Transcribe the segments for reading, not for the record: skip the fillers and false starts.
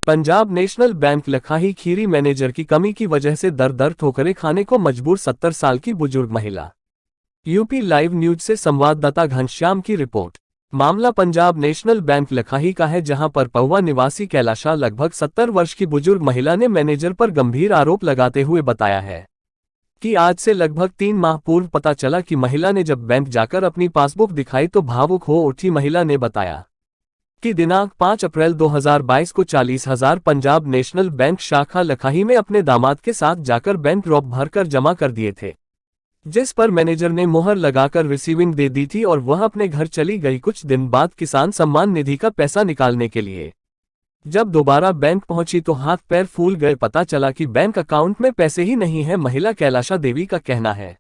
Punjab national bank लखाही Kheri manager की कमी की वजह से दर दर ठोकरें खाने को मजबूर 70 साल की बुजुर्ग महिला। यूपी लाइव न्यूज से संवाददाता घनश्याम की रिपोर्ट। मामला पंजाब नेशनल बैंक लखाही का है, जहां पर पहुआ निवासी कैलाशा लगभग 70 वर्ष की बुजुर्ग महिला ने मैनेजर पर गंभीर आरोप लगाते हुए बताया है कि आज से लगभग 3 माह पूर्व पता चला कि महिला ने जब बैंक जाकर अपनी पासबुक दिखाई तो भावुक हो उठी। महिला ने बताया कि दिनांक 5 अप्रैल 2022 को 40,000 पंजाब नेशनल बैंक शाखा लखाही में अपने दामाद के साथ जाकर बैंक ड्रॉप भरकर जमा कर दिए थे, जिस पर मैनेजर ने मुहर लगाकर रिसीविंग दे दी थी और वह अपने घर चली गई। कुछ दिन बाद किसान सम्मान निधि का पैसा निकालने के लिए जब दोबारा बैंक पहुंची तो हाथ पैर फूल गए। पता चला कि बैंक अकाउंट में पैसे ही नहीं है। महिला कैलाशा देवी का कहना है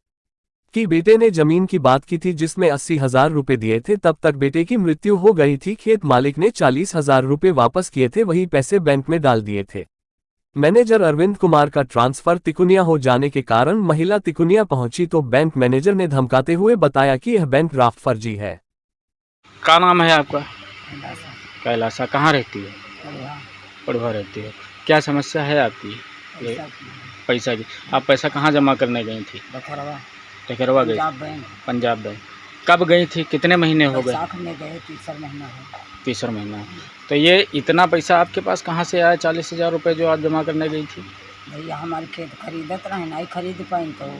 कि बेटे ने जमीन की बात की थी जिसमें 80,000 रुपए दिए थे, तब तक बेटे की मृत्यु हो गई थी। खेत मालिक ने 40,000 रुपए वापस किए थे, वही पैसे बैंक में डाल दिए थे। मैनेजर अरविंद कुमार का ट्रांसफर तिकुनिया हो जाने के कारण महिला तिकुनिया पहुंची तो बैंक मैनेजर ने धमकाते हुए बताया कि यह बैंक ड्राफ्ट फर्जी है। क्या नाम है आपका? कैलाशा। कहाँ रहती है? पड़वा रहती है। क्या समस्या है आपकी? पैसा की। आप पैसा कहाँ जमा करने गई थी? टकरवा गई। पंजाब बैंक। कब गई थी? कितने महीने हो गए? तीसरा महीना। तो ये इतना पैसा आपके पास कहाँ से आया? 40,000 रुपये जो आप जमा करने गई थी? भैया हमारे खेत खरीदत रहे, नहीं खरीद पाई तो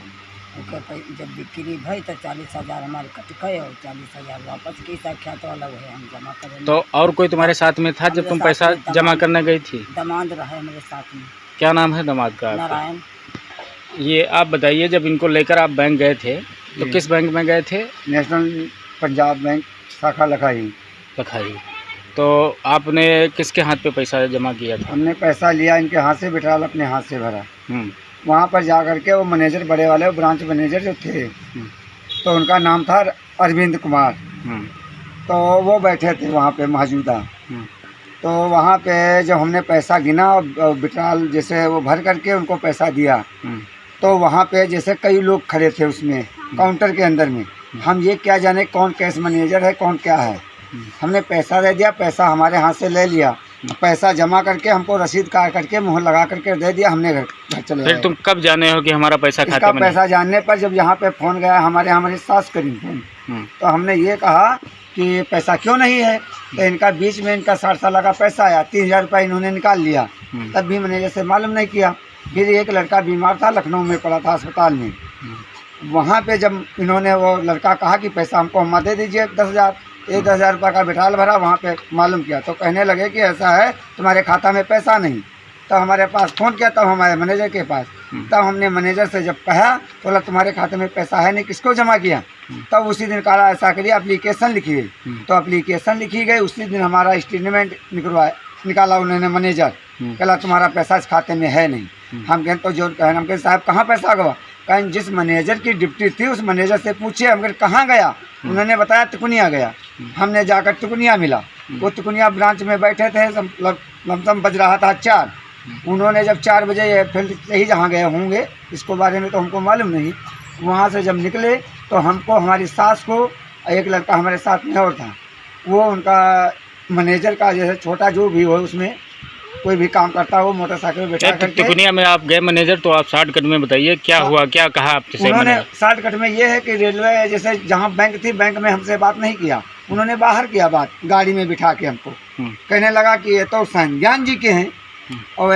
जब बिक्री भई तो 40,000 हमारे कट गए और 40,000 वापस की संख्या तो अलग है, हम जमा करें। तो और कोई तुम्हारे साथ में था जब तुम पैसा जमा करने गई थी? दामाद रहे मेरे साथ में। क्या नाम है दामाद का? नारायण। ये आप बताइए, जब इनको लेकर आप बैंक गए थे तो किस बैंक में गए थे? नेशनल पंजाब बैंक शाखा लखाही। लखाई। तो आपने किसके हाथ पे पैसा जमा किया था? हमने पैसा लिया इनके हाथ से, बिठाल अपने हाथ से भरा। वहाँ पर जा कर के वो मैनेजर बड़े वाले, वो ब्रांच मैनेजर जो थे, तो उनका नाम था अरविंद कुमार। तो वो बैठे थे वहाँ पे मौजूदा। तो वहाँ पे जब हमने पैसा गिना और बिटाल जैसे वो भर करके उनको पैसा दिया, तो वहाँ पे जैसे कई लोग खड़े थे उसमें काउंटर के अंदर में। हम ये क्या जाने कौन कैश मैनेजर है कौन क्या है। हमने पैसा दे दिया, पैसा हमारे हाथ से ले लिया, पैसा जमा करके हमको रसीद काट करके मुहर लगा करके दे दिया। हमने घर चले गए। फिर तुम कब जाने हो कि हमारा पैसा खाते में? पैसा जानने पर जब यहाँ पे फ़ोन गया हमारी सास करी फोन, तो हमने ये कहा कि पैसा क्यों नहीं है। तो इनका बीच में इनका 60 साल का पैसा आया, 30,000 रुपये इन्होंने निकाल लिया। तब भी मैंने जैसे मालूम नहीं किया। फिर एक लड़का बीमार था, लखनऊ में पड़ा था अस्पताल में। वहाँ पे जब इन्होंने वो लड़का कहा कि पैसा हमको हम दे दीजिए 10,000, 10,000 रुपये का बिठाल भरा। वहाँ पे मालूम किया तो कहने लगे कि ऐसा है तुम्हारे खाता में पैसा नहीं। तो हमारे पास फ़ोन किया, तब हमारे मैनेजर के पास। तब हमने मैनेजर से जब कहा तो बोला तुम्हारे खाते में पैसा है नहीं, किसको जमा किया? तब उसी दिन कहा ऐसा करिए एप्लीकेशन लिखिए। तो एप्लीकेशन लिखी गई। उसी दिन हमारा स्टेटमेंट निकाला उन्होंने मैनेजर। कहला तुम्हारा पैसा इस खाते में है नहीं। हम कहें तो जो कहें, हम कहें साहब कहाँ पैसा गवा? कहें जिस मैनेजर की ड्यूटी थी उस मैनेजर से पूछिए। हम कहें कहाँ गया? उन्होंने बताया तिकुनिया गया। हमने जाकर तिकुनिया मिला। वो तिकुनिया ब्रांच में बैठे थे, लमसम बज रहा था 4। उन्होंने जब 4 बजे फील्ड से ही जहाँ गए होंगे, इसको बारे में तो हमको मालूम नहीं। वहाँ से जब निकले तो हमको, हमारी सास को, एक लड़का हमारे साथ में और था, वो उनका मैनेजर का जैसे छोटा जो भी हो उसमें कोई भी काम करता हो, मोटरसाइकिल में बैठा करके। तिकुनिया में आप गए मैनेजर, तो आप शॉर्टकट में बताइए क्या हुआ, क्या कहा आपसे? उन्होंने शॉर्टकट में ये है कि रेलवे जैसे जहाँ बैंक थी, बैंक में हमसे बात नहीं किया, उन्होंने बाहर किया बात, गाड़ी में बिठा के हमको। कहने लगा कि ये तो संज्ञान जी के हैं और